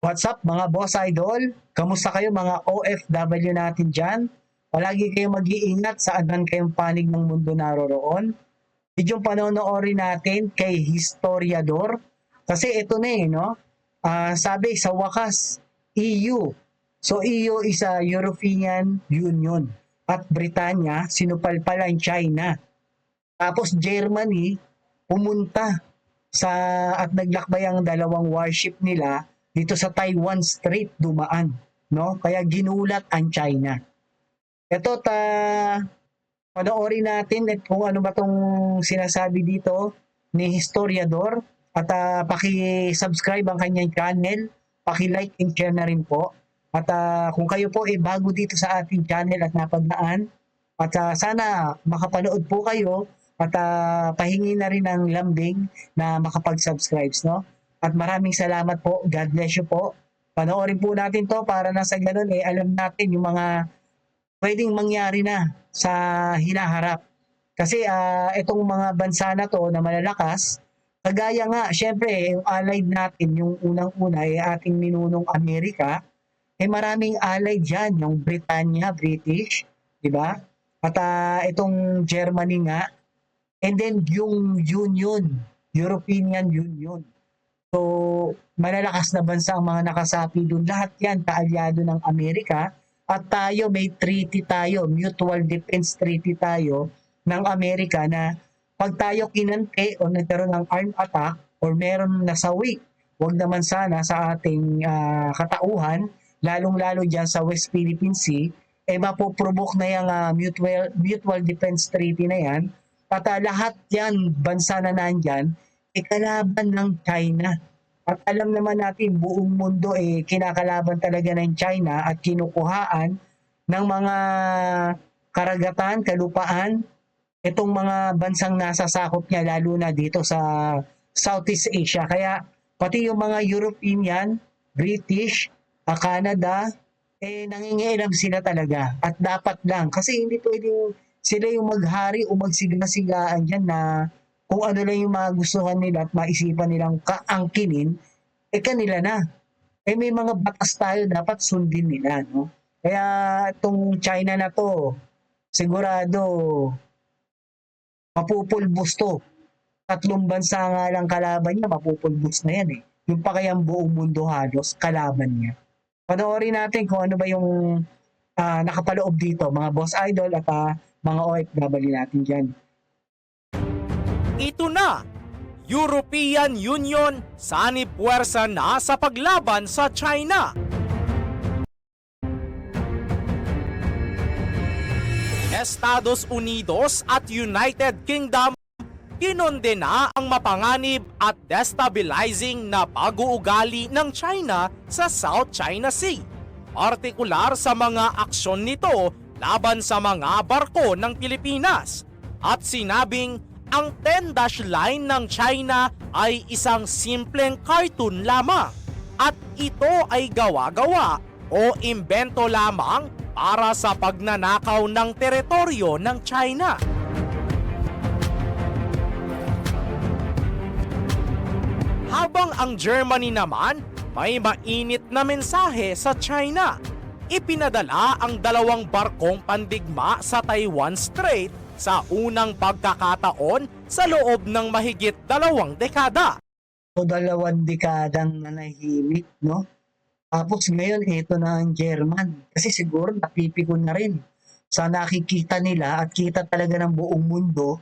What's up mga boss idol? Kamusta kayo mga OFW natin dyan? Palagi kayong mag-iingat saan man kayong panig ng mundo naroroon. Yung panonoorin natin kay Historiador. Kasi ito na no? Sabi sa wakas, EU. So EU is a European Union. At Britanya, sinupalpal ang China. Tapos Germany, pumunta sa at naglakbay ang dalawang warship nila dito sa Taiwan Strait dumaan, no? Kaya ginulat ang China. Ito panoorin natin kung ano ba tong sinasabi dito ni Historiador at paki-subscribe ang kanyang channel, paki-like and share na rin po. At kung kayo po ay bago dito sa ating channel at napadaan, at sana makapanood po kayo at pahingi na rin ng lambing na makapag-subscribe, no? At maraming salamat po. God bless you po. Panoorin po natin to para na sa ganun alam natin yung mga pwedeng mangyari na sa hinaharap. Kasi itong mga bansa na to na malalakas, kagaya nga, syempre, yung allied natin, yung unang-una ating ninunong Amerika, maraming allied dyan, yung Britanya, British, di ba? At itong Germany nga, and then yung Union, European Union. So, malalakas na bansa ang mga nakasapi doon. Lahat yan kaalyado ng Amerika. At tayo, may treaty tayo, mutual defense treaty tayo ng Amerika na pag tayo kinante o nagkaroon ng armed attack or meron nasawi, wag naman sana sa ating katauhan, lalong-lalo dyan sa West Philippine Sea, mapoprovoke na yung mutual defense treaty na yan. At lahat yan, bansa na nandyan, kalaban ng China. At alam naman natin, buong mundo kinakalaban talaga ng China at kinukuhaan ng mga karagatan, kalupaan, itong mga bansang nasa sakop niya, lalo na dito sa Southeast Asia. Kaya pati yung mga European, British, Canada, nangingialam sila talaga. At dapat lang, kasi hindi pwedeng sila yung maghari o magsigasigaan dyan na kung ano lang yung magustuhan nila at maisipan nilang kaangkinin, kanila na. May mga batas tayo dapat sundin nila, no? Kaya itong China na to, sigurado, mapupulbos to. Tatlong bansa nga lang kalaban niya, mapupulbos na yan Yung pa kayang buong mundo halos, kalaban niya. Panoorin natin kung ano ba yung nakapaloob dito, mga boss idol at mga OFW natin dyan. Ito na, European Union sanib puwersa na sa paglaban sa China. Estados Unidos at United Kingdom kinondena ang mapanganib at destabilizing na pag-uugali ng China sa South China Sea, partikular sa mga aksyon nito laban sa mga barko ng Pilipinas, at sinabing ang 10-dash line ng China ay isang simpleng cartoon lamang at ito ay gawa-gawa o imbento lamang para sa pagnanakaw ng teritoryo ng China. Habang ang Germany naman may mainit na mensahe sa China, ipinadala ang dalawang barkong pandigma sa Taiwan Strait sa unang pagkakataon sa loob ng mahigit 2 dekada. So 2 dekadang nanahimik, no? Tapos ngayon, ito na ang German. Kasi siguro napipikon na rin sa nakikita nila at kita talaga ng buong mundo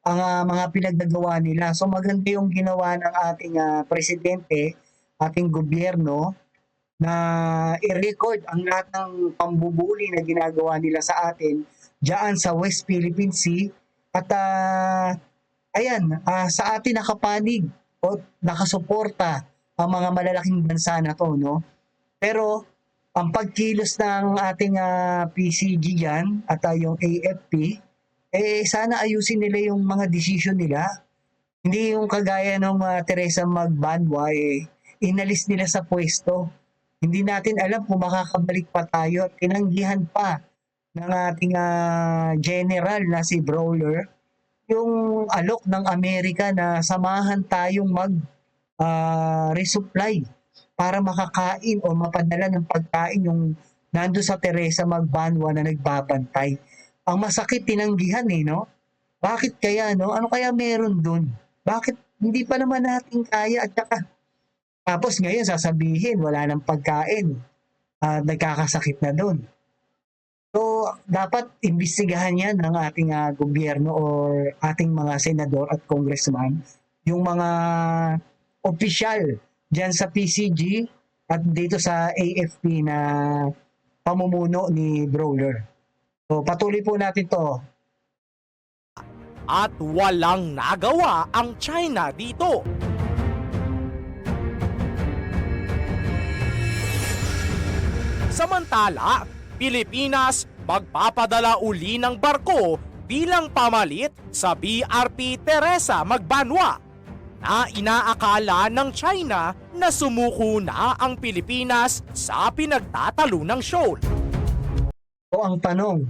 ang mga pinaggagawa nila. So maganda yung ginawa ng ating presidente, ating gobyerno, na i-record ang lahat ng pambubuli na ginagawa nila sa atin diyan sa West Philippine Sea. At sa atin nakapanig o nakasuporta ang mga malalaking bansa na to, no? Pero ang pagkilos ng ating PCG yan at yung AFP, sana ayusin nila yung mga decision nila. Hindi yung kagaya ng Teresa Magbanwa, inalis nila sa pwesto. Hindi natin alam kung makakabalik pa tayo at tinanggihan pa ng ating general na si Brawler yung alok ng Amerika na samahan tayong mag resupply para makakain o mapadala ng pagkain yung nando sa Teresa Magbanwa na nagbabantay. Ang masakit tinanggihan no? Bakit kaya no? Ano kaya meron dun? Bakit hindi pa naman natin kaya at saka tapos ngayon sasabihin wala nang pagkain at nagkakasakit na dun. So, dapat imbestigahan yan ng ating gobyerno or ating mga senador at congressman, yung mga opisyal dyan sa PCG at dito sa AFP na pamumuno ni Brawler. So, patuloy po natin to. At walang nagawa ang China dito. Samantala, Pilipinas magpapadala uli ng barko bilang pamalit sa BRP Teresa Magbanwa na inaakala ng China na sumuko na ang Pilipinas sa pinagtatalo ng shoal. O ang tanong,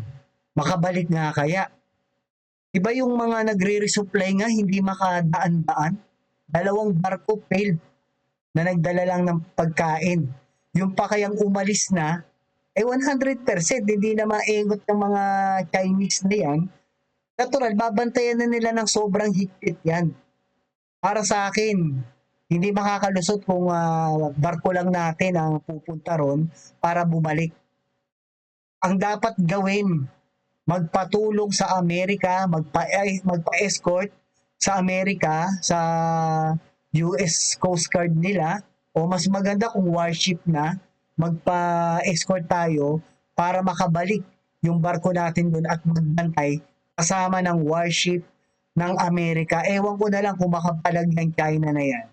makabalik nga kaya? Iba yung mga nagre-resupply nga hindi makadaan-daan. 2 barko failed na nagdala lang ng pagkain. Yung pa kayang umalis na, 100% hindi na maingot ng mga Chinese na yan. Natural, babantayan na nila ng sobrang higpit yan. Para sa akin, hindi makakalusot kung barko lang natin ang pupunta ron para bumalik. Ang dapat gawin, magpatulong sa Amerika, magpa-escort sa Amerika, sa US Coast Guard nila, o mas maganda kung warship na, magpa-escort tayo para makabalik yung barko natin doon at magbantay kasama ng warship ng Amerika. Ewan ko na lang kung makapalag ng China na yan.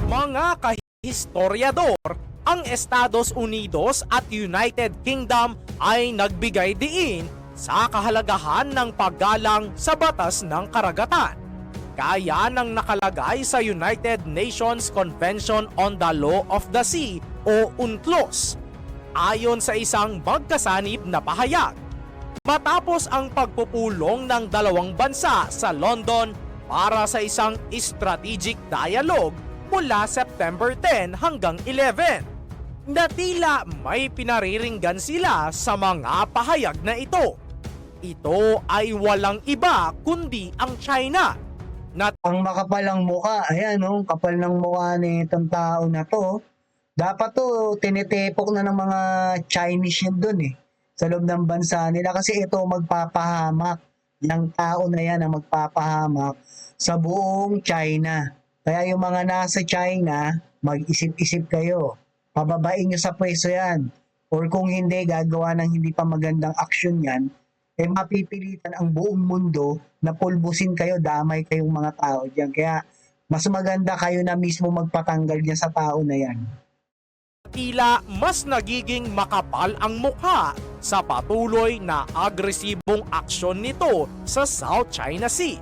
Mga kahistoryador, ang Estados Unidos at United Kingdom ay nagbigay diin sa kahalagahan ng paggalang sa batas ng karagatan, gaya ng nakalagay sa United Nations Convention on the Law of the Sea o UNCLOS, ayon sa isang magkasanib na pahayag. Matapos ang pagpupulong ng dalawang bansa sa London para sa isang strategic dialogue mula September 10 hanggang 11, na tila may pinariringgan sila sa mga pahayag na ito. Ito ay walang iba kundi ang China. Ang makapalang mukha, ayan kapal ng mukha ni itong tao na to. Dapat to, tinitepok na ng mga Chinese yun dun sa loob ng bansa nila kasi ito magpapahamak. Yung tao na yan ang magpapahamak sa buong China. Kaya yung mga nasa China, mag-isip-isip kayo. Pababain nyo sa pwesto yan. Or kung hindi, gagawa ng hindi pa magandang aksyon yan, mapipilitan ang buong mundo na pulbusin kayo, damay kayong mga tao dyan. Kaya mas maganda kayo na mismo magpatanggal dyan sa tao na yan. Tila mas nagiging makapal ang mukha sa patuloy na agresibong aksyon nito sa South China Sea.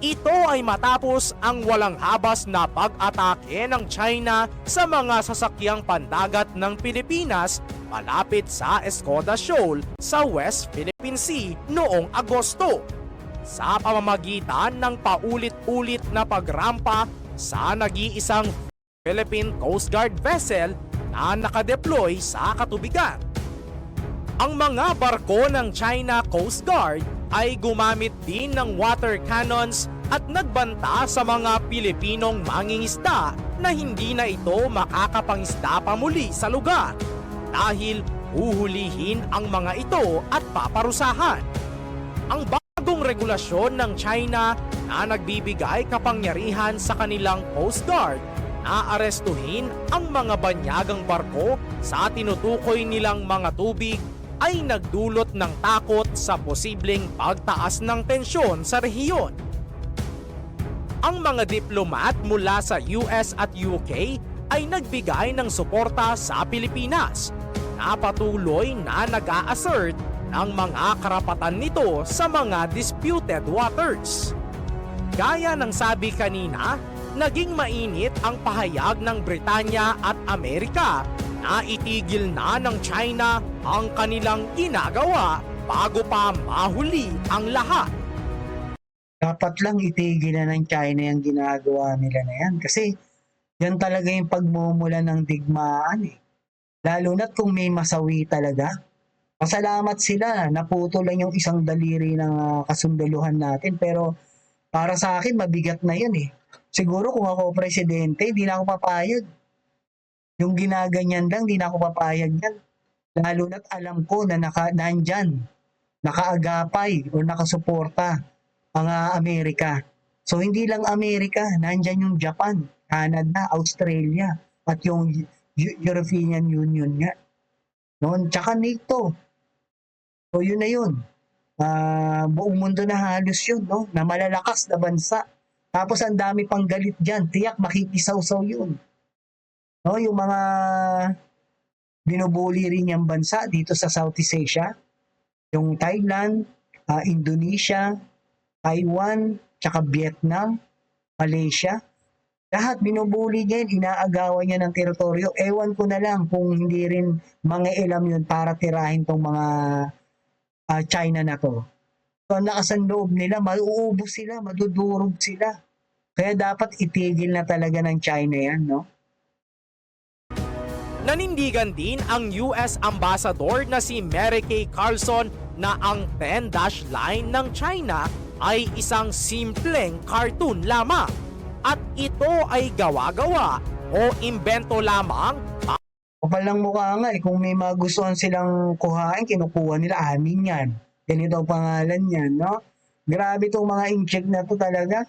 Ito ay matapos ang walang habas na pag-atake ng China sa mga sasakyang pandagat ng Pilipinas malapit sa Escoda Shoal sa West Philippine Sea noong Agosto, sa pamamagitan ng paulit-ulit na pagrampa sa nag-iisang Philippine Coast Guard vessel na nakadeploy sa katubigan. Ang mga barko ng China Coast Guard ay gumamit din ng water cannons at nagbanta sa mga Pilipinong mangingisda na hindi na ito makakapangisda pa muli sa lugar dahil huhulihin ang mga ito at paparusahan. Ang bagong regulasyon ng China na nagbibigay kapangyarihan sa kanilang Coast Guard na arestuhin ang mga banyagang barko sa tinutukoy nilang mga tubig ay nagdulot ng takot sa posibleng pagtaas ng tensyon sa rehiyon. Ang mga diplomat mula sa US at UK ay nagbigay ng suporta sa Pilipinas na patuloy na nag-a-assert ng mga karapatan nito sa mga disputed waters. Gaya ng sabi kanina, naging mainit ang pahayag ng Britanya at Amerika na itigil na ng China ang kanilang ginagawa bago pa mahuli ang lahat. Dapat lang itigil na ng China yung ginagawa nila na yan. Kasi yan talaga yung pagmumula ng digmaan eh. Lalo na't kung may masawi talaga. Pasalamat sila, naputo lang yung isang daliri ng kasundaluhan natin. Pero para sa akin, mabigat na yun eh. Siguro kung ako presidente, hindi na ako papayag. Yung ginaganyan lang, hindi na ako papayag yan. Lalo na't alam ko na nandyan, nakaagapay o nakasuporta ang Amerika. So hindi lang Amerika, nandyan yung Japan, Canada, Australia, at yung European Union nga. Noon, tsaka NATO. So yun na yun. Buong mundo na halos yun, no? Na malalakas na bansa. Tapos ang dami pang galit dyan. Tiyak makikisaw-saw yun. No? Yung mga binubuli rin yung bansa dito sa Southeast Asia. Yung Thailand, Indonesia, Taiwan, tsaka Vietnam, Malaysia. Lahat binubuli niya yun, inaagawan niya ng teritoryo. Ewan ko na lang kung hindi rin mangialam yun para tirahin tong mga China na to. So ang lakas ng loob nila, mauubos sila, madudurog sila. Kaya dapat itigil na talaga ng China yan, no? Nanindigan din ang US Ambassador na si Mary Kay Carlson na ang 10-dash line ng China ay isang simpleng cartoon lamang at ito ay gawa-gawa o imbento lamang. Kapal ng mukha nga eh, kung may magustuhan silang kuhain, kinukuha nila, amin yan. Ganito ang pangalan yan, no? Grabe itong mga incheck na to talaga.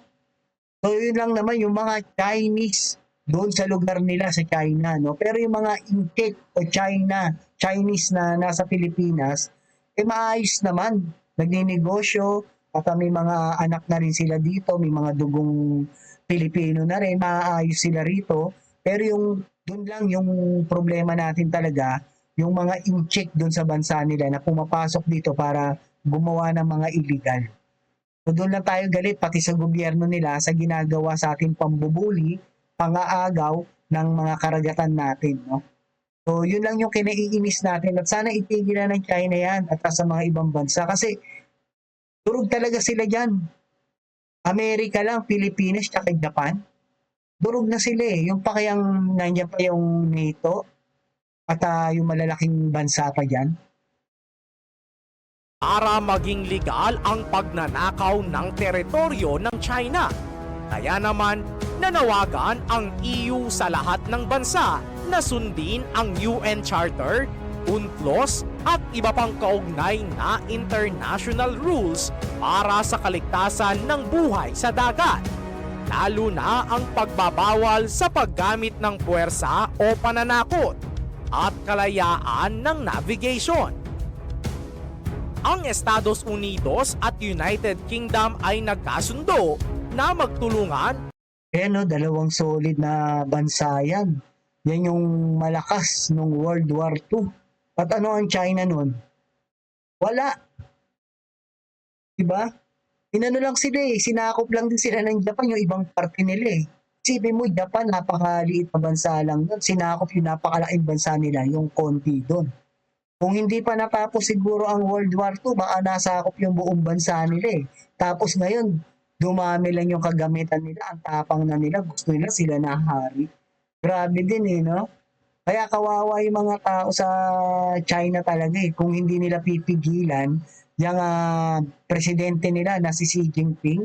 So yun lang naman yung mga Chinese doon sa lugar nila sa China, no? Pero yung mga incheck o Chinese na nasa Pilipinas, eh maayos naman. Nagninegosyo, at may mga anak na rin sila dito, may mga dugong Pilipino na rin, maayos sila rito. Pero yung doon lang yung problema natin talaga, yung mga in-check doon sa bansa nila na pumapasok dito para gumawa ng mga illegal. So doon lang tayo galit pati sa gobyerno nila sa ginagawa sa ating pambubuli, pangaagaw ng mga karagatan natin. No? So yun lang yung kinaiinis natin at sana itigil na ng China yan at sa mga ibang bansa kasi durog talaga sila dyan. Amerika lang, Pilipinas, tsaka Japan. Durog na sila eh. Yung pa kayang nandiyan pa yung NATO at yung malalaking bansa pa dyan. Para maging legal ang pagnanakaw ng teritoryo ng China. Kaya naman, nanawagan ang EU sa lahat ng bansa na sundin ang UN Charter, UNCLOS at iba pang kaugnay na international rules para sa kaligtasan ng buhay sa dagat. Lalo na ang pagbabawal sa paggamit ng puwersa o pananakot at kalayaan ng navigation. Ang Estados Unidos at United Kingdom ay nagkasundo na magtulungan. No, dalawang solid na bansa yan. Yan yung malakas nung World War II. At ano ang China nun? Wala. Diba? Inano lang sila eh, sinakop lang din sila ng Japan, yung ibang parte nila eh. Isipin mo, Japan, napakaliit na bansa lang doon. Sinakop yung napakalaking bansa nila, yung konti doon. Kung hindi pa natapos siguro ang World War II, baka nasakop yung buong bansa nila eh. Tapos ngayon, dumami lang yung kagamitan nila, ang tapang na nila, gusto nila sila na hari. Grabe din eh, no? Kaya kawawa yung mga tao sa China talaga eh. Kung hindi nila pipigilan, yung presidente nila na si Xi Jinping,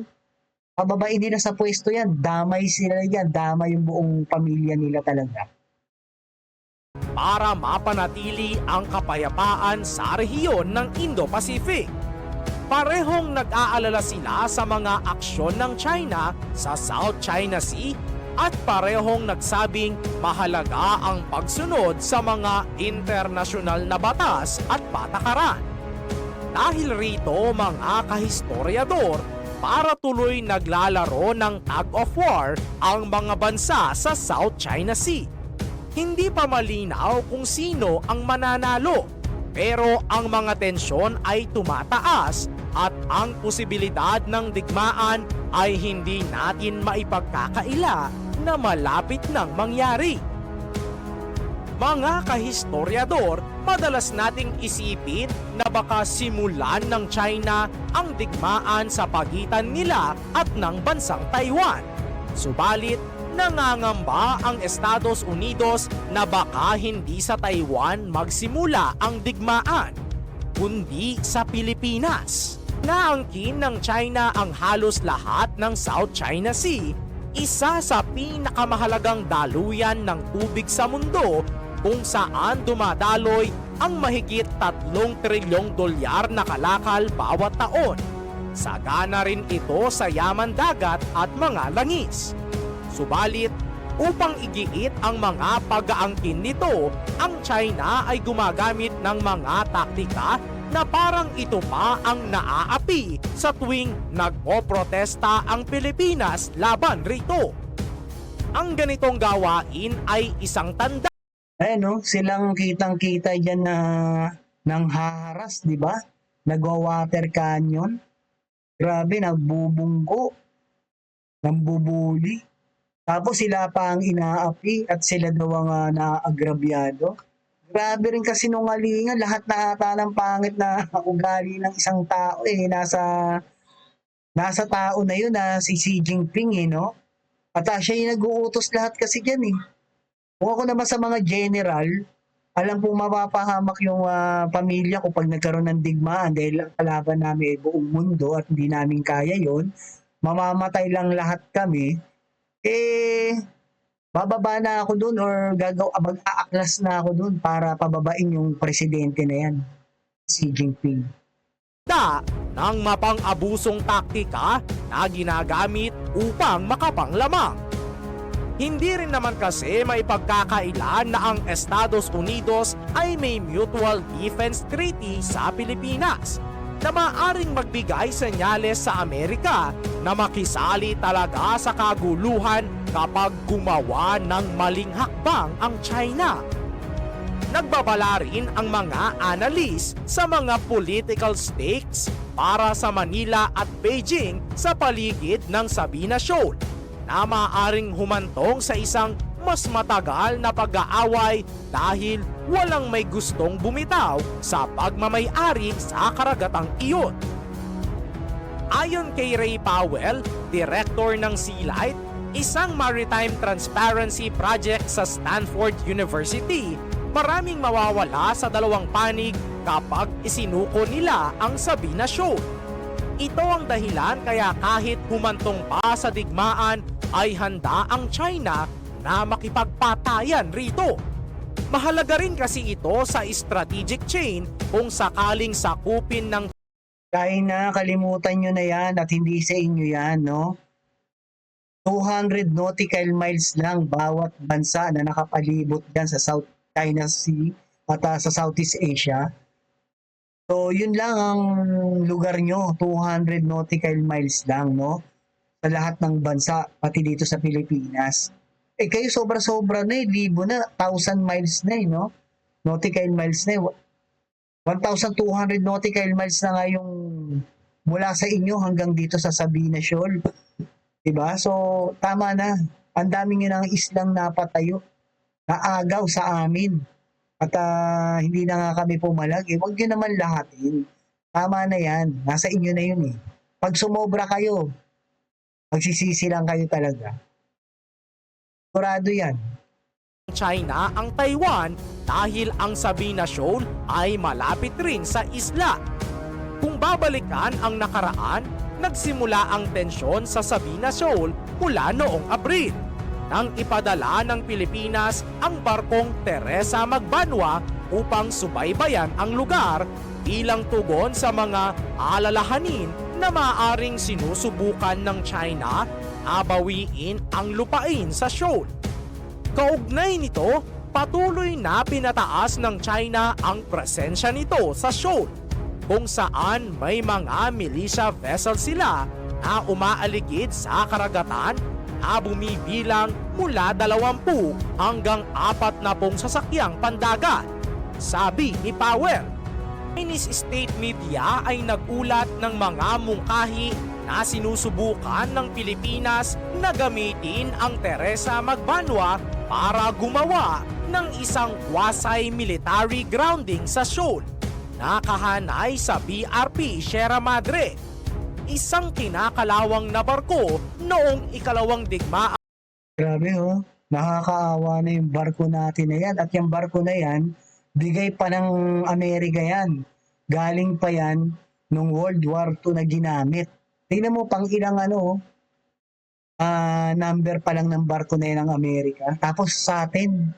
pababain nila sa pwesto yan, damay sila yan, damay yung buong pamilya nila talaga. Para mapanatili ang kapayapaan sa rehiyon ng Indo-Pacific. Parehong nag-aalala sila sa mga aksyon ng China sa South China Sea at parehong nagsabing mahalaga ang pagsunod sa mga internasyonal na batas at patakaran. Dahil rito mga kahistoryador, para tuloy naglalaro ng tug of war ang mga bansa sa South China Sea. Hindi pa malinaw kung sino ang mananalo, pero ang mga tensyon ay tumataas at ang posibilidad ng digmaan ay hindi natin maipagkakaila na malapit nang mangyari. Mga kahistoryador, madalas nating isipin na baka simulan ng China ang digmaan sa pagitan nila at ng bansang Taiwan. Subalit, nangangamba ang Estados Unidos na baka hindi sa Taiwan magsimula ang digmaan, kundi sa Pilipinas. Naangkin ng China ang halos lahat ng South China Sea, isa sa pinakamahalagang daluyan ng tubig sa mundo kung saan dumadaloy ang mahigit 3 trilyong dolyar na kalakal bawat taon. Sagana rin ito sa yaman dagat at mga langis. Subalit, upang igiit ang mga pag-aangkin nito, ang China ay gumagamit ng mga taktika na parang ito pa ang naaapi sa tuwing nagpoprotesta ang Pilipinas laban rito. Ang ganitong gawain ay isang tanda Ayan, no? Silang kitang-kita dyan na nang haharas, di ba? Nagwa-water canyon. Grabe, nagbubunggo. Nambubuli. Tapos sila pa ang inaapi at sila daw ang naagrabyado. Grabe rin kasi sinungalingan. Lahat na ata ng pangit na ugali ng isang tao nasa tao na yun na si Xi Jinping no? At siya yung nag-uutos lahat kasi dyan Kung ako naman sa mga general, alam pong mapapahamak yung pamilya ko pag nagkaroon ng digmaan dahil ang kalaban namin ay buong mundo at hindi namin kaya yon, mamamatay lang lahat kami, bababa na ako dun or mag-aaklas na ako dun para pababain yung presidente na yan, Xi Jinping. ng mapang-abusong taktika na ginagamit upang makapanglamang. Hindi rin naman kasi may pagkakailan na ang Estados Unidos ay may Mutual Defense Treaty sa Pilipinas na maaaring magbigay senyales sa Amerika na makisali talaga sa kaguluhan kapag gumawa ng maling hakbang ang China. Nagbabala rin ang mga analis sa mga political stakes para sa Manila at Beijing sa paligid ng Sabina Shoal na maaaring humantong sa isang mas matagal na pag-aaway dahil walang may gustong bumitaw sa pagmamay-ari sa karagatang iyon. Ayon kay Ray Powell, director ng Sealight, isang maritime transparency project sa Stanford University, maraming mawawala sa dalawang panig kapag isinuko nila ang Sabina Shoal. Ito ang dahilan kaya kahit humantong pa sa digmaan ay handa ang China na makipagpatayan rito. Mahalaga rin kasi ito sa strategic chain kung sakaling sakupin ng China, kalimutan nyo na yan at hindi sa inyo yan, no? 200 nautical miles lang bawat bansa na nakapalibot dyan sa South China Sea at sa Southeast Asia. So, yun lang ang lugar nyo, 200 nautical miles lang, no? Sa lahat ng bansa, pati dito sa Pilipinas. Kayo sobra-sobra na libo na, 1,000 miles na no? Nautical miles na 1,200 nautical miles na nga yung mula sa inyo hanggang dito sa Sabina Shoal. Diba? So, tama na. Ang dami nyo ng islang napatayo, naagaw sa amin. At hindi na nga kami pumalag. Huwag nyo naman lahatin. Tama na yan. Nasa inyo na yun Pag sumobra kayo, magsisisi lang kayo talaga. Sigurado yan. China ang Taiwan dahil ang Sabina Shoal ay malapit rin sa isla. Kung babalikan ang nakaraan, nagsimula ang tensyon sa Sabina Shoal mula noong Abril nang ipadala ng Pilipinas ang barkong Teresa Magbanwa upang subaybayan ang lugar bilang tugon sa mga alalahanin na maaaring sinusubukan ng China na bawiin ang lupain sa shoal. Kaugnay nito, patuloy na pinataas ng China ang presensya nito sa shoal, kung saan may mga militia vessels sila na umaaligid sa karagatan na bumibilang mula 20 hanggang 40 sasakyang pandagat. Sabi ni Powell, Chinese state media ay nagulat ng mga mungkahi na sinusubukan ng Pilipinas na gamitin ang Teresa Magbanwa para gumawa ng isang quasi-military grounding sa Seoul. Nakahanay sa BRP Sierra Madre, isang kinakalawang na barko noong ikalawang digmaan. Grabe oh, nakakaawa na yung barko natin na yan. At yung barko na yan, bigay pa ng Amerika yan. Galing pa yan nung World War II na ginamit. Tingnan mo pang ilang number pa lang ng barko na yan ng Amerika. Tapos sa atin,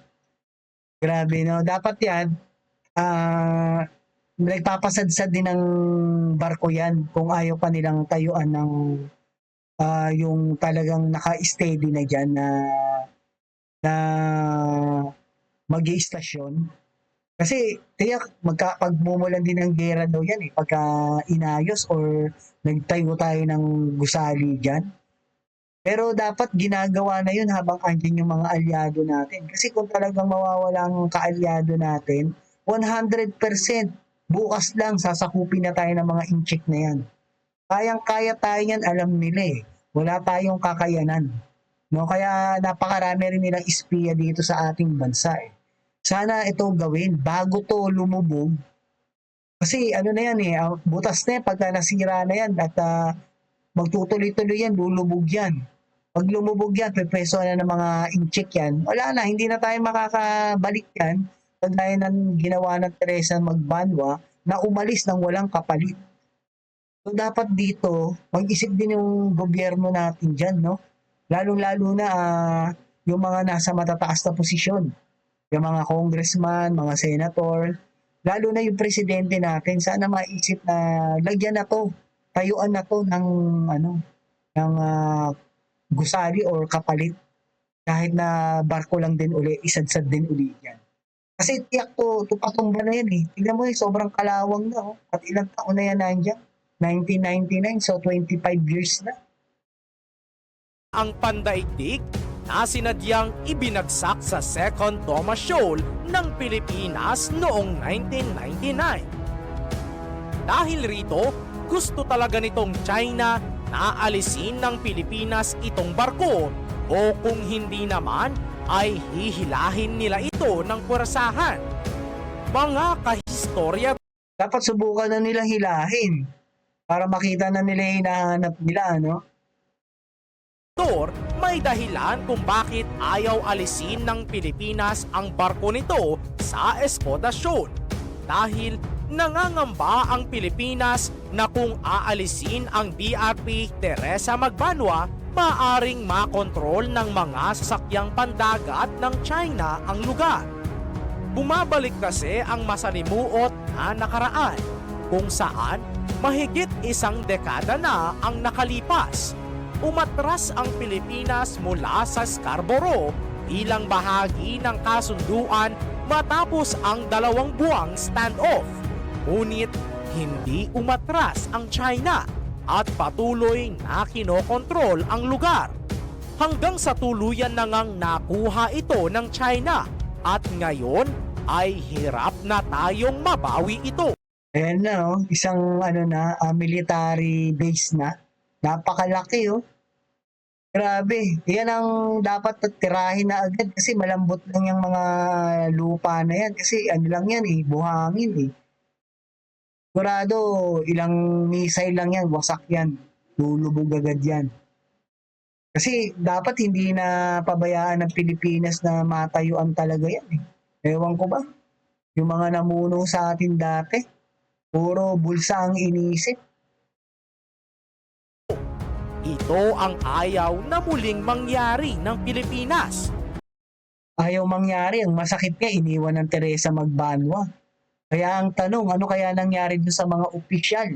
grabe no. Dapat yan, nagpapasadsad din ng barko yan kung ayaw pa nilang tayuan ng yung talagang naka-steady na dyan na mag-i-istasyon. Kasi tiyak pagmumulan din ng gera daw yan pagka inayos or nagtayo tayo ng gusali dyan. Pero dapat ginagawa na yun habang andyan yung mga alyado natin. Kasi kung talagang mawawala ang kaalyado natin, 100% bukas lang sasakupin na tayo ng mga inchik na yan. Kayang-kaya tayo yan, alam nila Wala tayong kakayanan. No? Kaya napakarami rin nilang espiya dito sa ating bansa Sana ito gawin bago to lumubog. Kasi ano na yan butas na yan pagka nasira na yan at magtutuloy-tuloy yan, lulubog yan. Pag lumubog yan, pepeso na ng mga inchik yan, wala na, hindi na tayo makakabalik yan. Kagaya ng ginawa ng Teresa Magbanwa na umalis ng walang kapalit. So dapat dito, mag-isip din yung gobyerno natin dyan, no? Lalong-lalo na yung mga nasa matataas na posisyon. Yung mga congressman, mga senator, lalo na yung presidente natin, sana maisip na lagyan na to, tayuan na to ng gusali or kapalit. Kahit na barko lang din uli, isadsad din uli yan. Kasi tiyak to patumba na yan Tignan mo sobrang kalawang na At ilang taon na yan nandiyan? 1999, so 25 years na. Ang pandaigdig na sinadyang ibinagsak sa Second Thomas Shoal ng Pilipinas noong 1999. Dahil rito, gusto talaga nitong China na alisin ng Pilipinas itong barko o kung hindi naman ay hihilahin nila ito ng puwersahan. Mga kahistorya, Dapat subukan na nilang hilahin para makita na nila yung hinahanap nila, may dahilan kung bakit ayaw alisin ng Pilipinas ang barko nito sa Escoda Shoal. Dahil nangangamba ang Pilipinas na kung aalisin ang BRP Teresa Magbanwa, maaring makontrol ng mga sasakyang pandagat ng China ang lugar. Bumabalik kasi ang masalimuot na nakaraan kung saan mahigit isang dekada na ang nakalipas. Umatras ang Pilipinas mula sa Scarborough bilang bahagi ng kasunduan matapos ang 2 buwang standoff. Ngunit hindi umatras ang China at patuloy na kinokontrol ang lugar. Hanggang sa tuluyan na ngang nakuha ito ng China at ngayon ay hirap na tayong mabawi ito. Ayan na isang military base na. Napakalaki Grabe. Yan ang dapat tirahin na agad kasi malambot lang yung mga lupa na yan. Kasi lang yan buhangin Sigurado, ilang missile lang yan, wasak yan. Lulubog agad yan. Kasi dapat hindi na pabayaan ng Pilipinas na matayuan talaga yan Ewan ko ba? Yung mga namuno sa atin dati, puro bulsa ang inisip. Ito ang ayaw na muling mangyari ng Pilipinas. Ayaw mangyari, ang masakit nga iniwan ng Teresa Magbanwa. Kaya ang tanong, ano kaya nangyari doon sa mga opisyal,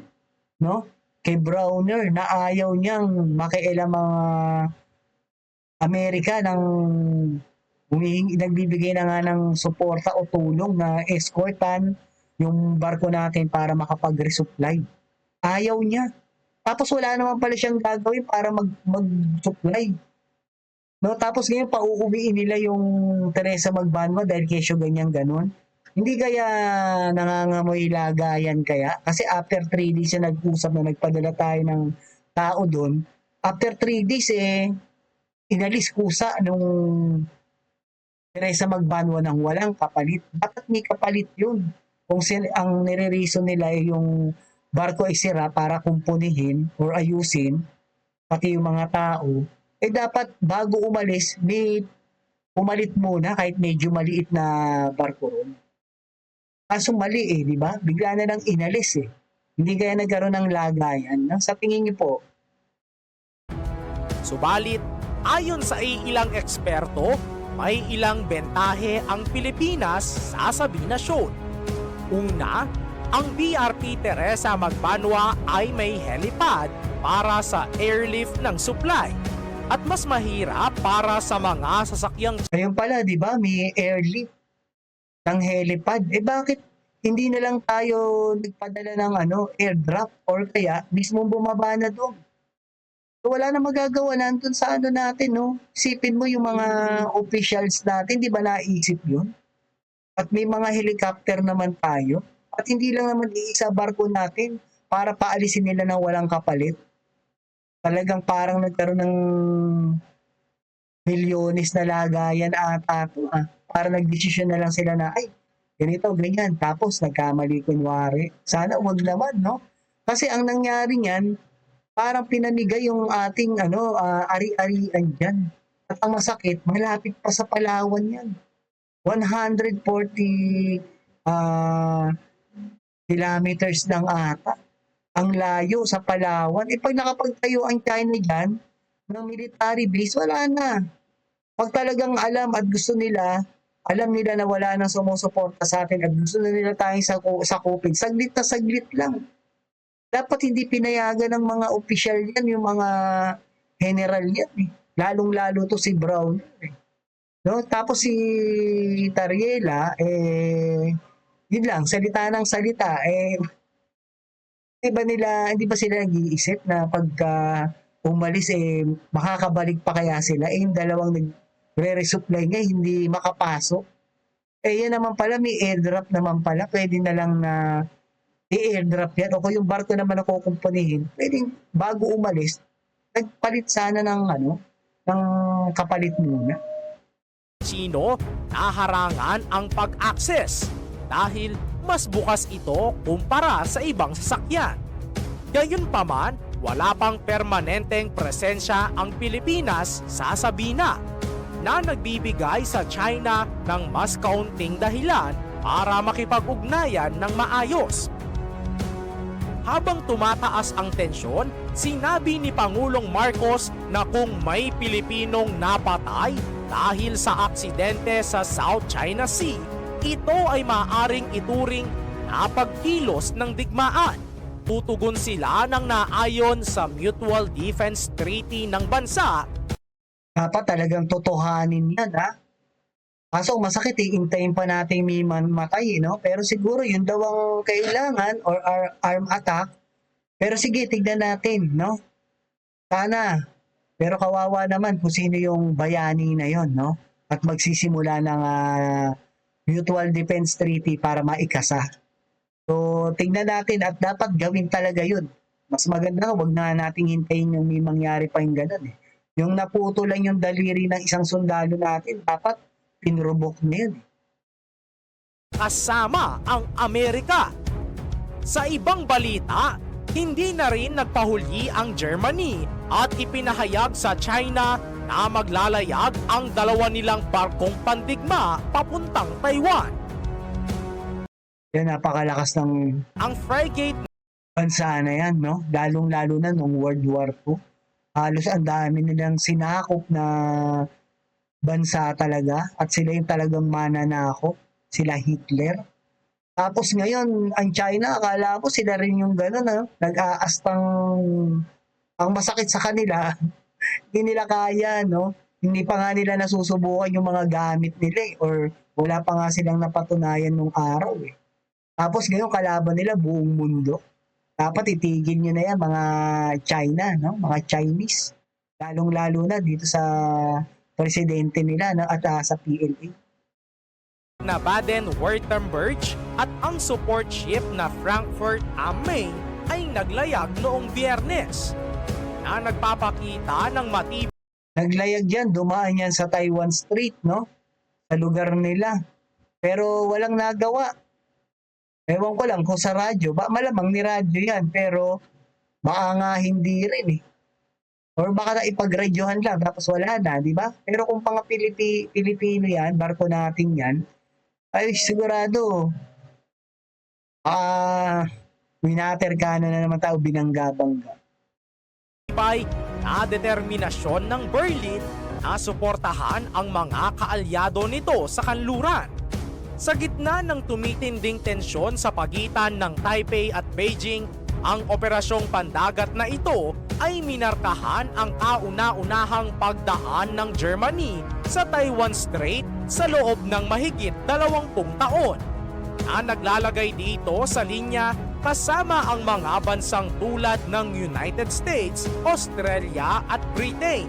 Kay Browner na ayaw niyang makialam mga Amerika ng nagbibigay na nga ng suporta o tulong na escortan yung barko natin para makapag-resupply. Ayaw niya. Tapos wala naman pala siyang gagawin para mag-supply. Tapos ngayon pauuwiin nila yung Teresa Magbanwa dahil kesyo ganyan ganon. Hindi kaya nangangamoy lagayan kaya? Kasi after 3 days na nag-usap na nagpadala tayo ng tao doon, after 3 days inalis kusa nung Kaysa magbanwa ng walang kapalit. Dapat may kapalit yun. Kung ang nire-reason nila ay yung barko ay sira para kumpunihin or ayusin, pati yung mga tao, eh dapat bago umalis, may umalit muna kahit medyo maliit na barko ron. Kaso mali di ba? Bigla na lang inalis Hindi kaya nagkaroon ng lagayan. Sa tingin niyo po, Subalit, ayon sa ilang eksperto, may ilang bentahe ang Pilipinas sa Sabinasyon. Una, ang BRP Teresa Magbanwa ay may helipad para sa airlift ng supply at mas mahirap para sa mga sasakyang ayun pala, di ba? May airlift ng helipad. Bakit hindi na lang tayo nagpadala ng airdrop or kaya mismo bumaba na doon? So, wala na magagawa nandun sa natin, no? Isipin mo yung mga officials natin, di ba naisip yun? At may mga helicopter naman tayo. At hindi lang naman iisa barko natin para paalisin nila ng walang kapalit. Talagang parang nagkaroon ng milyones na lagayan ata ito. Para nagdesisyon na lang sila na, ay, ganito, ganyan. Tapos nagkamali kunwari. Sana wag naman, no? Kasi ang nangyari niyan, parang pinanigay yung ating ari-arian dyan. At ang masakit, malapit pa sa Palawan yan. 140 kilometers lang ata. Ang layo sa Palawan. Pag nakapagtayo ang China dyan, ng military base, wala na. Pag talagang alam at gusto nila, alam nila na wala nang sumusuporta sa atin at gusto na nila tayong sakupin, saglit na saglit lang. Dapat hindi pinayagan ng mga opisyal yan, yung mga general yan. Lalong-lalo to si Brown. No? Tapos si Tariela, yun lang, salita ng salita. Hindi ba sila nag-iisip na pagka umalis, makakabalik pa kaya sila? Yung dalawang nagre-resupply niya, hindi makapasok. Yan naman pala, may airdrop naman pala. Pwede na lang na i-airdrop yan. O kung yung barko naman na kukumpunihin, pwedeng bago umalis, nagpalit sana ng kapalit muna. Chino, naharangan ang pag-access dahil mas bukas ito kumpara sa ibang sasakyan. Gayunpaman, wala pang permanenteng presensya ang Pilipinas sa Sabina na nagbibigay sa China ng mas kaunting dahilan para makipag-ugnayan ng maayos. Habang tumataas ang tensyon, sinabi ni Pangulong Marcos na kung may Pilipinong napatay dahil sa aksidente sa South China Sea, ito ay maaring ituring na pagkilos ng digmaan. Tutugon sila ng naayon sa Mutual Defense Treaty ng bansa. Dapat talagang totohanin yan, Kaso masakit, hintayin pa natin may matay, no? Pero siguro yun daw ang kailangan or arm attack. Pero sige, tignan natin, no? Sana. Pero kawawa naman kung sino yung bayani na yon, no? At magsisimula ng Mutual Defense Treaty para maikasa. So, tignan natin at dapat gawin talaga yun. Mas maganda, wag na nating hintayin yung may mangyari pa yung ganun. Yung naputo lang yung daliri ng isang sundalo natin, dapat pinrobok na yun. Kasama ang Amerika. Sa ibang balita, hindi na rin nagpahuli ang Germany at ipinahayag sa China na maglalayag ang dalawa nilang barkong pandigma papuntang Taiwan. Yan, napakalakas ng Ang frigate bansa na yan, no? Lalong-lalo na nung World War II. Halos ang dami nilang sinakop na bansa talaga at sila yung talagang mananakop, sila Hitler. Tapos ngayon, ang China, akala ko sila rin yung gano'n, nag-aastang ang masakit sa kanila, hindi nila kaya, no? Hindi pa nga nila nasusubukan yung mga gamit nila or wala pa nga silang napatunayan nung araw. Tapos ngayon, kalaban nila buong mundo. Dapat itigil nyo na yan, mga China, no? Mga Chinese. Lalong-lalo na dito sa presidente nila, no? At sa PLA. na Baden-Württemberg at ang support ship na Frankfurt am Main ay naglayag noong Biyernes na nagpapakita ng matibay Naglayag yan, dumaan yan sa Taiwan Strait, no? Sa sa lugar nila. Pero walang nagawa. Ewan ko lang kung sa radyo, malamang ni radyo yan, pero baka nga hindi rin eh. Or baka na ipag-radyohan lang, tapos wala na, di ba? Pero kung pang Pilipino yan, barko natin yan, ay sigurado, winater ka na naman tao, binangga-bangga. Tibay na determinasyon ng Berlin na suportahan ang mga kaalyado nito sa kanluran. Sa gitna ng tumitinding tensyon sa pagitan ng Taipei at Beijing, ang operasyong pandagat na ito ay minarkahan ang kauna-unahang pagdaan ng Germany sa Taiwan Strait sa loob ng mahigit 20 taon, na naglalagay dito sa linya kasama ang mga bansang tulad ng United States, Australia at Britain.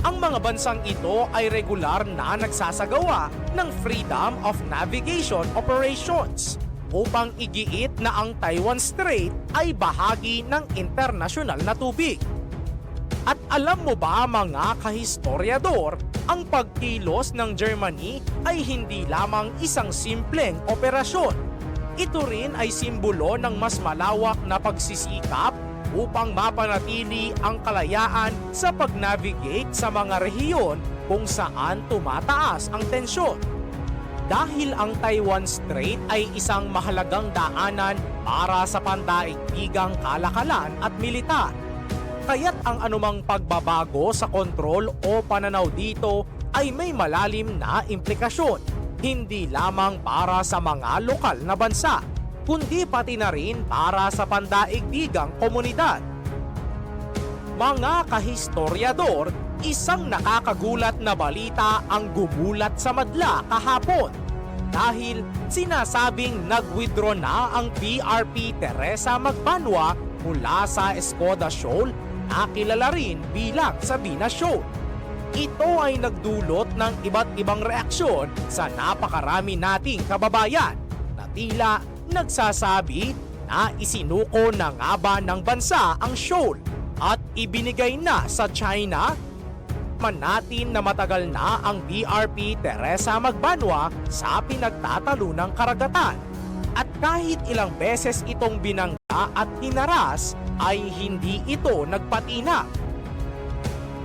Ang mga bansang ito ay regular na nagsasagawa ng Freedom of Navigation Operations upang igiit na ang Taiwan Strait ay bahagi ng internasyonal na tubig. At alam mo ba mga kahistoryador, ang pagkilos ng Germany ay hindi lamang isang simpleng operasyon. Ito rin ay simbolo ng mas malawak na pagsisikap upang mapanatili ang kalayaan sa pag-navigate sa mga rehiyon kung saan tumataas ang tensyon. Dahil ang Taiwan Strait ay isang mahalagang daanan para sa pandaigdigang kalakalan at militar. Kaya't ang anumang pagbabago sa kontrol o pananaw dito ay may malalim na implikasyon, hindi lamang para sa mga lokal na bansa, kundi pati na rin para sa pandaigdigang komunidad. Mga kahistoryador, isang nakakagulat na balita ang gumulat sa madla kahapon dahil sinasabing nag-withdraw na ang PRP Teresa Magbanwa mula sa Escoda Shoal na kilala rin bilang Sabina Shoal. Ito ay nagdulot ng iba't ibang reaksyon sa napakarami nating kababayan na tila nagsasabi na isinuko na nga ba ng bansa ang shoal at ibinigay na sa China. Man natin na matagal na ang BRP Teresa Magbanwa sa pinagtatalunang karagatan at kahit ilang beses itong binangga at hinaras ay hindi ito nagpatina.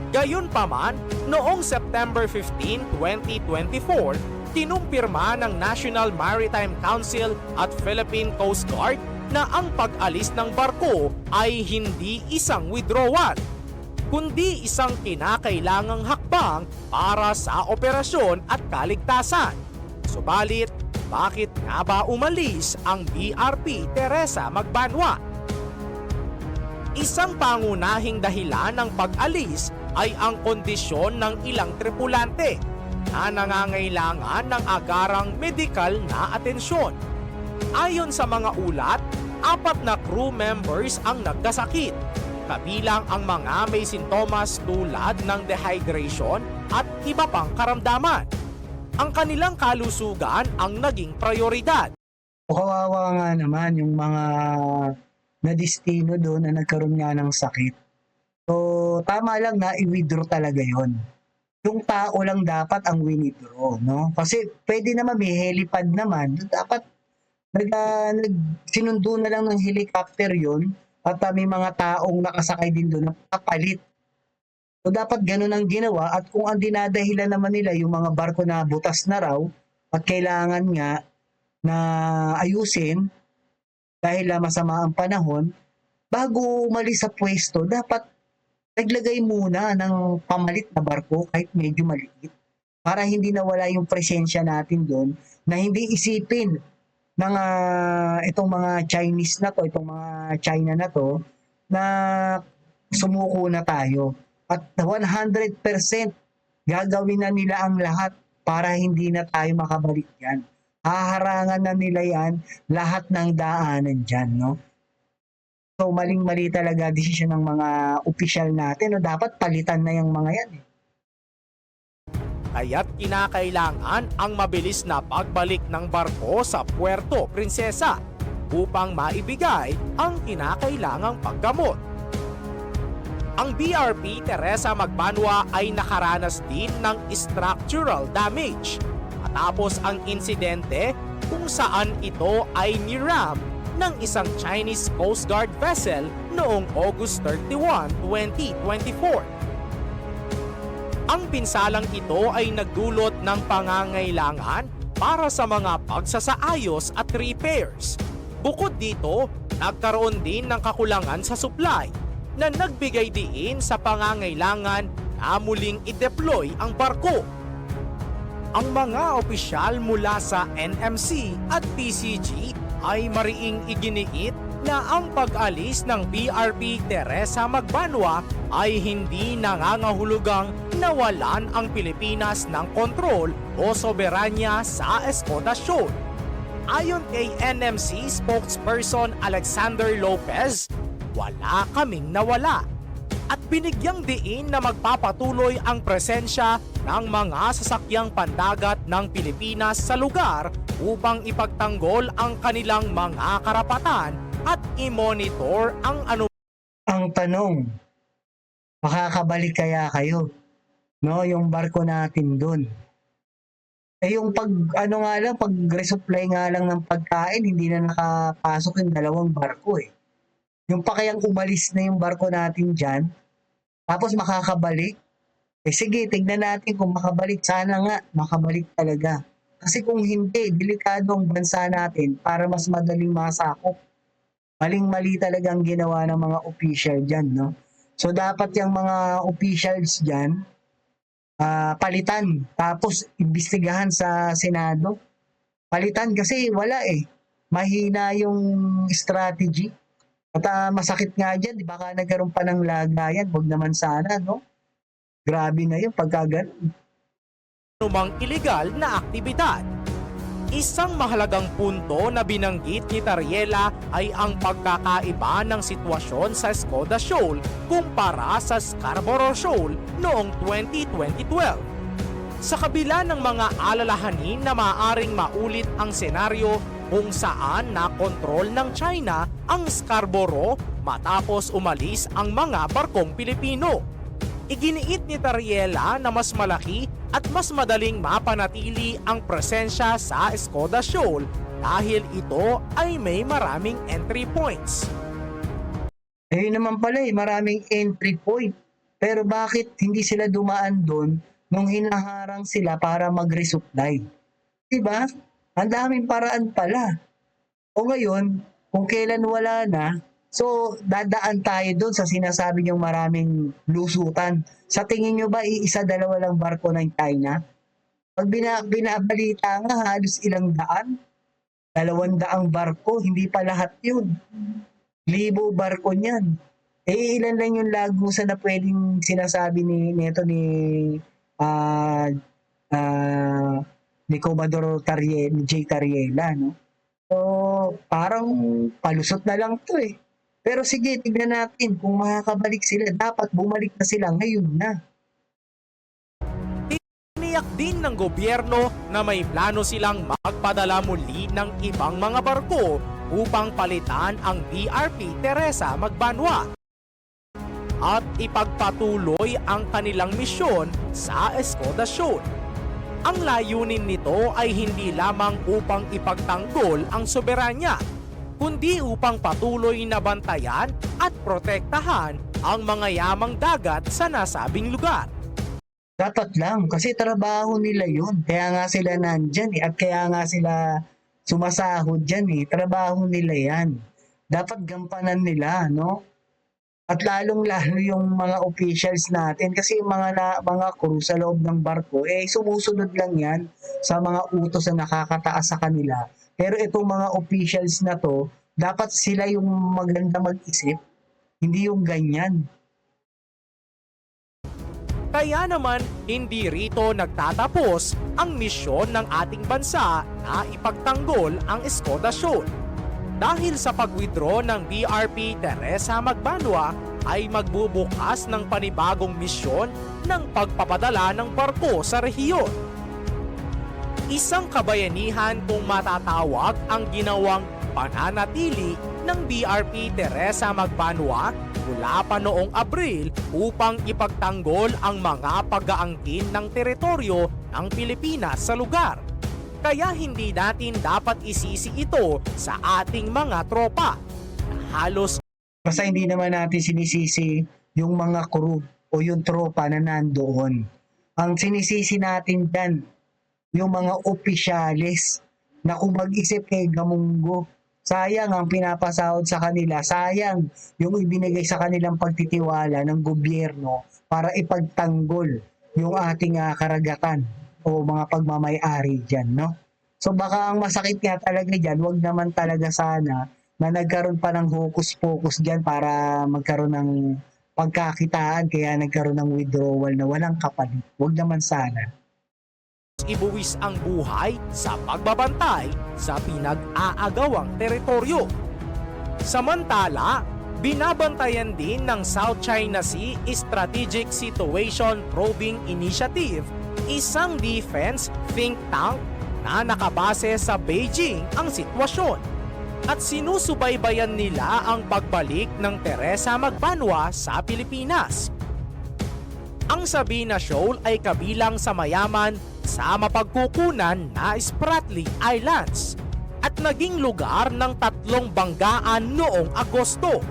Gayunpaman, noong September 15, 2024, kinumpirma ng National Maritime Council at Philippine Coast Guard na ang pag-alis ng barko ay hindi isang withdrawal, kundi isang kinakailangang hakbang para sa operasyon at kaligtasan. Subalit, bakit nga ba umalis ang BRP Teresa Magbanwa? Isang pangunahing dahilan ng pag-alis ay ang kondisyon ng ilang tripulante na nangangailangan ng agarang medikal na atensyon. Ayon sa mga ulat, 4 na crew members ang nagkasakit, kabilang ang mga may sintomas tulad ng dehydration at iba pang karamdaman. Ang kanilang kalusugan ang naging prioridad. Kawawa nga naman yung mga nadistino doon na nagkaroon nga ng sakit. So, tama lang na i-withdraw talaga yon. Yung tao lang dapat ang withdraw, no? Kasi pwede naman may helipad naman. Dapat sinundo na lang ng helicopter yon at may mga taong nakasakay din doon na kapalit. So, dapat ganun ang ginawa at kung ang dinadahilan naman nila yung mga barko na butas na raw at kailangan nga na ayusin dahil masama ang panahon, bago umalis sa pwesto, dapat naglagay muna ng pamalit na barko kahit medyo maliit para hindi nawala yung presensya natin doon na hindi isipin ng itong mga Chinese na to, itong mga China na to, na sumuko na tayo. At 100% gagawin na nila ang lahat para hindi na tayo makabalik yan. Haharangan na nila yan lahat ng daanan dyan, no? So, maling-mali talaga desisyon ng mga opisyal natin. No? Dapat palitan na yung mga yan. Kaya't kinakailangan ang mabilis na pagbalik ng barko sa Puerto Princesa upang maibigay ang kinakailangang paggamot. Ang BRP Teresa Magbanwa ay nakaranas din ng structural damage matapos ang insidente kung saan ito ay niram ng isang Chinese Coast Guard vessel noong August 31, 2024. Ang pinsalang ito ay nagdulot ng pangangailangan para sa mga pagsasaayos at repairs. Bukod dito, nagkaroon din ng kakulangan sa supply na nagbigay diin sa pangangailangan na muling i-deploy ang barko. Ang mga opisyal mula sa NMC at PCG ay mariing iginiit na ang pag-alis ng BRP Teresa Magbanwa ay hindi nangangahulugang nawalan ang Pilipinas ng kontrol o soberanya sa Escoda Shoal. Ayon kay NMC spokesperson Alexander Lopez, wala kaming nawala at binigyang diin na magpapatuloy ang presensya ng mga sasakyang pandagat ng Pilipinas sa lugar upang ipagtanggol ang kanilang mga karapatan at i-monitor ang Ang tanong, makakabalik kaya kayo? No, yung barko natin dun. Yung pag resupply nga lang ng pagkain, hindi na nakapasok yung dalawang barko eh. Yung pa kayang umalis na yung barko natin dyan, tapos makakabalik, sige, tignan natin kung makabalik. Sana nga, makabalik talaga. Kasi kung hindi, delikado ang bansa natin para mas madaling masakop. Maling-mali talaga ang ginawa ng mga official dyan, no? So, dapat yung mga officials dyan, palitan. Tapos, imbestigahan sa Senado. Palitan kasi wala eh. Mahina yung strategy. At masakit nga dyan, di baka nagkaroon pa ng lagayan. Huwag naman sana, no? Grabe na yun pagka ganun. anumang iligal na aktibidad. Isang mahalagang punto na binanggit ni Tariela ay ang pagkakaiba ng sitwasyon sa Escoda Shoal kumpara sa Scarborough Shoal noong 2012. Sa kabila ng mga alalahanin na maaaring maulit ang senaryo kung saan nakontrol ng China ang Scarborough matapos umalis ang mga barkong Pilipino. Iginiit ni Tariela na mas malaki at mas madaling mapanatili ang presensya sa Escoda Shoal dahil ito ay may maraming entry points. Naman pala maraming entry point. Pero bakit hindi sila dumaan doon nung hinaharang sila para mag-resupply? Diba? Ang daming paraan pala. O ngayon, kung kailan wala na, so dadaan tayo doon sa sinasabi niyong maraming lusutan. Sa tingin niyo ba isa-dalawa lang barko ng China? Pag binabalita nga halos ilang daan, 200 barko, hindi pa lahat yun. 1,000 barko niyan. Ilan lang yung lagusan na pwedeng sinasabi ni Commodore Tariela, no? So, parang palusot na lang to eh. Pero sige, tignan natin kung makakabalik sila. Dapat bumalik na sila ngayon na. Tiniyak din ng gobyerno na may plano silang magpadala muli ng ibang mga barko upang palitan ang BRP Teresa Magbanwa at ipagpatuloy ang kanilang misyon sa Escoda Shoal. Ang layunin nito ay hindi lamang upang ipagtanggol ang soberanya, kundi upang patuloy na bantayan at protektahan ang mga yamang dagat sa nasabing lugar. Dapat lang, kasi trabaho nila yun. Kaya nga sila nandyan at kaya nga sila sumasahod dyan Trabaho nila yan. Dapat gampanan nila, no? At lalong-lalo yung mga officials natin kasi yung mga crew sa loob ng barko, sumusunod lang yan sa mga utos na nakakataas sa kanila. Pero itong mga officials na to, dapat sila yung maganda mag-isip, hindi yung ganyan. Kaya naman, hindi rito nagtatapos ang misyon ng ating bansa na ipagtanggol ang Escoda Shoal. Dahil sa pag-withdraw ng BRP Teresa Magbanwa ay magbubukas ng panibagong misyon ng pagpapadala ng barko sa rehiyon. Isang kabayanihan kung matatawag ang ginawang pananatili ng BRP Teresa Magbanwa mula pa noong Abril upang ipagtanggol ang mga pag-aangkin ng teritoryo ng Pilipinas sa lugar. Kaya hindi natin dapat isisi ito sa ating mga tropa na halos Basta hindi naman natin sinisisi yung mga crew o yung tropa na nandoon. Ang sinisisi natin dyan, yung mga opisyalis na kung mag-isip kay Gamunggo, sayang ang pinapasahod sa kanila, sayang yung ibinigay sa kanilang pagtitiwala ng gobyerno para ipagtanggol yung ating karagatan o mga pagmamay-ari dyan, no? So baka ang masakit nga talaga dyan, wag naman talaga sana na nagkaroon pa ng hocus-pocus dyan para magkaroon ng pagkakitaan kaya nagkaroon ng withdrawal na walang kapalit. Wag naman sana. ibuwis ang buhay sa pagbabantay sa pinag-aagawang teritoryo. Samantala, binabantayan din ng South China Sea Strategic Situation Probing Initiative, isang defense think tank na nakabase sa Beijing ang sitwasyon. At sinusubaybayan nila ang pagbalik ng Teresa Magbanwa sa Pilipinas. Ang Sabina Shoal ay kabilang sa mayaman sa mapagkukunan na Spratly Islands at naging lugar ng 3 banggaan noong Agosto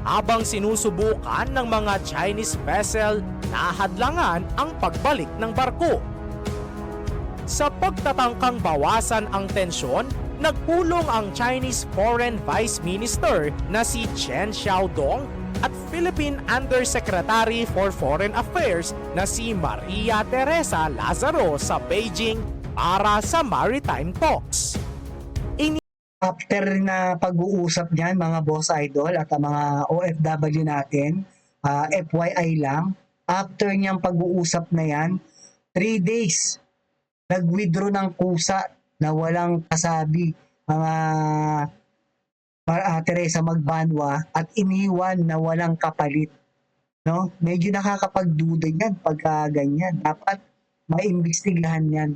habang sinusubukan ng mga Chinese vessel na hadlangan ang pagbalik ng barko. Sa pagtatangkang bawasan ang tensyon, nagpulong ang Chinese Foreign Vice Minister na si Chen Xiaodong at Philippine Undersecretary for Foreign Affairs na si Maria Teresa Lazaro sa Beijing para sa maritime talks. After na pag-uusap niyan mga boss idol at ang mga OFW natin, FYI lang, after niyang pag-uusap na yan, 3 days, nag-withdraw ng kusa na walang kasabi mga Teresa Magbanwa at iniwan na walang kapalit. No? Medyo nakakapagduda yan pagka ganyan. Dapat maimbestigahan yan.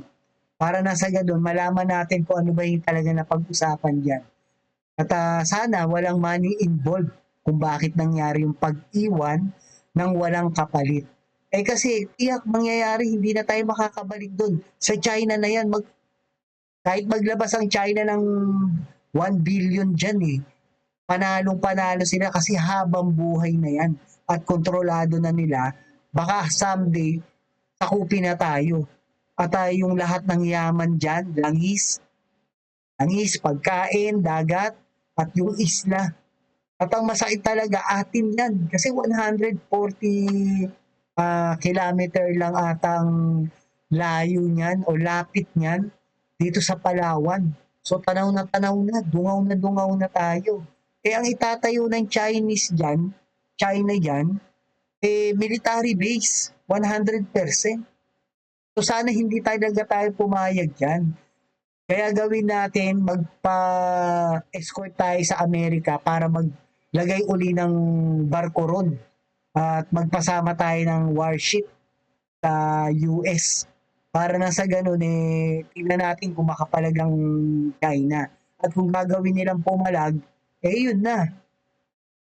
Para nasa ganun, malaman natin kung ano ba yung talaga na pag-usapan dyan. At sana walang money involved kung bakit nangyari yung pag-iwan ng walang kapalit. Eh kasi tiyak mangyayari, hindi na tayo makakabalik doon. Sa China na yan, kahit maglabas ang China ng 1 billion dyan panalong-panalo sila kasi habang buhay na yan at kontrolado na nila, baka someday sakupin na tayo. At yung lahat ng yaman dyan, langis, pagkain, dagat, at yung isla. At ang masakit talaga, atin yan. Kasi 140 kilometer lang atang layo niyan o lapit niyan dito sa Palawan. So tanaw na, dungaw na tayo. Eh ang itatayo ng China dyan, military base, 100%. So sana hindi talaga tayo pumayag dyan. Kaya gawin natin, magpa-escort tayo sa Amerika para maglagay uli ng barko ron. At magpasama tayo ng warship sa US. Para na sa ganun, tingnan natin kung makapalag ang China. At kung gagawin nilang pumalag, yun na.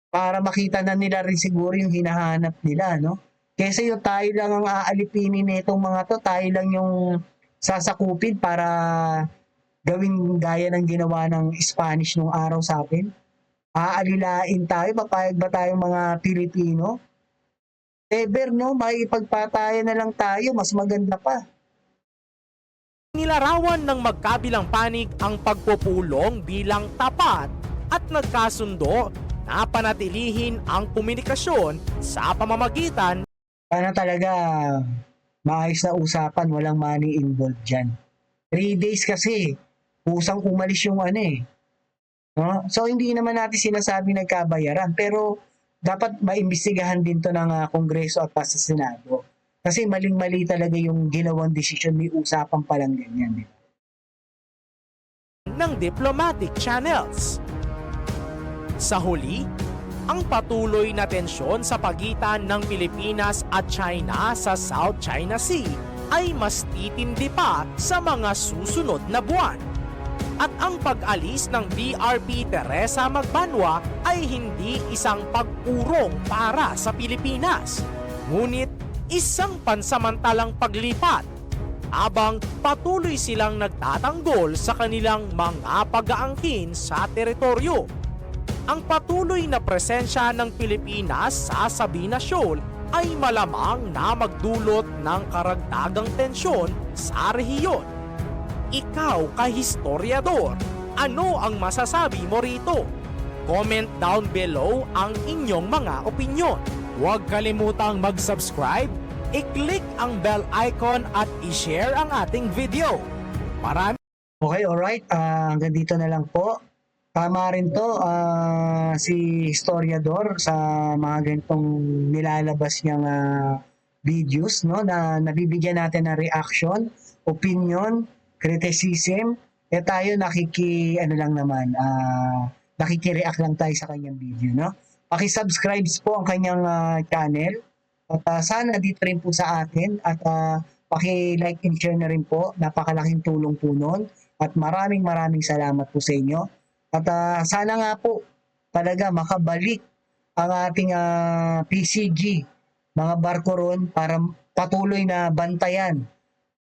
Para makita na nila rin siguro yung hinahanap nila, no? Kesa yung tayo lang ang aalipinin nitong mga to, tayo lang yung sasakupin para gawing gaya ng ginawa ng Spanish nung araw sa atin. Aalilain tayo, papayag ba tayong mga Pilipino? Ever, no? Maipagpatayan na lang tayo, mas maganda pa. Nilarawan ng magkabilang panig ang pagpupulong bilang tapat at nagkasundo na panatilihin ang komunikasyon sa pamamagitan. Sana talaga maayos na usapan, walang money involved dyan. 3 days kasi, pusang umalis yung no? So hindi naman natin sinasabi nagkabayaran, pero dapat maimbestigahan din to ng Kongreso at sa Senado. Kasi maling-mali talaga yung ginawang desisyon, may usapan palang ganyan. Ng diplomatic channels. Sa huli, ang patuloy na tensyon sa pagitan ng Pilipinas at China sa South China Sea ay mas titindi pa sa mga susunod na buwan. At ang pag-alis ng BRP Teresa Magbanwa ay hindi isang pag-urong para sa Pilipinas, ngunit isang pansamantalang paglipat habang patuloy silang nagtatanggol sa kanilang mga pag-aangkin sa teritoryo. Ang patuloy na presensya ng Pilipinas sa Sabina Shoal ay malamang na magdulot ng karagdagang tensyon sa rehiyon. Ikaw, kahistoryador, ano ang masasabi mo rito? Comment down below ang inyong mga opinyon. Huwag kalimutang mag-subscribe, i-click ang bell icon at i-share ang ating video. Maraming Okay, alright. Hanggang dito na lang po. Tama rin to, si historiador sa mga ganitong nilalabas niyang videos, no, na nabibigyan natin ng reaction, opinion, criticism. Tayo nakikireact lang tayo sa kanyang video, no. Paki-subscribe po ang kanyang channel. At sana dito rin po sa atin at paki-like and share na rin po. Napakalaking tulong po nun. At maraming salamat po sa inyo. At sana nga po talaga makabalik ang ating PCG, mga barko ron, para patuloy na bantayan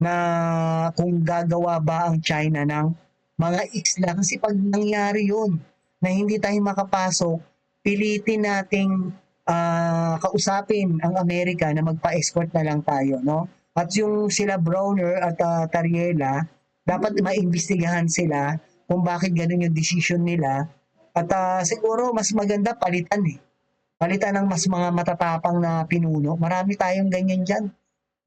na kung gagawa ba ang China ng mga isla. Kasi pag nangyari yun, na hindi tayo makapasok, pilitin nating kausapin ang Amerika na magpa-escort na lang tayo, no? At yung sila Browner at Tariela, dapat maimbestigahan sila kung bakit ganun yung decision nila. At siguro mas maganda palitan Palitan ng mas mga matatapang na pinuno. Marami tayong ganyan dyan,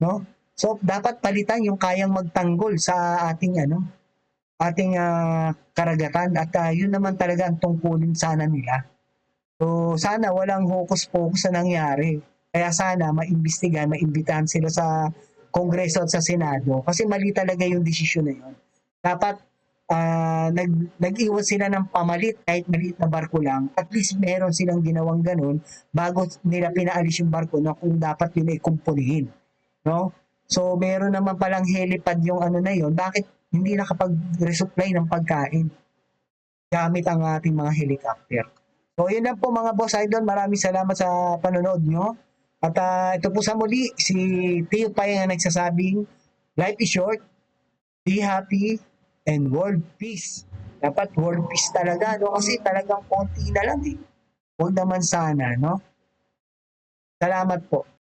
no? So dapat palitan yung kayang magtanggol sa ating karagatan at yun naman talaga ang tungkulin sana nila. So sana walang hocus-pocus na nangyari. Kaya sana maimbitahan sila sa Kongreso at sa Senado kasi mali talaga yung desisyon na yun. Dapat nag-iwan sila ng pamalit kahit maliit na barko lang. At least meron silang ginawang ganun bago nila pinaalis yung barko na kung dapat yun ay kumpunihin, no? So meron naman palang helipad yung na yun, bakit hindi nakapag-resupply ng pagkain gamit ang ating mga helicopter? So yun lang po mga boss idol, maraming salamat sa panonood nyo. At ito po sa muli, si Tio Pai ang nagsasabing, life is short, be happy, and world peace. Dapat world peace talaga, no? Kasi talagang konti na lang Huwag naman sana, no? Salamat po.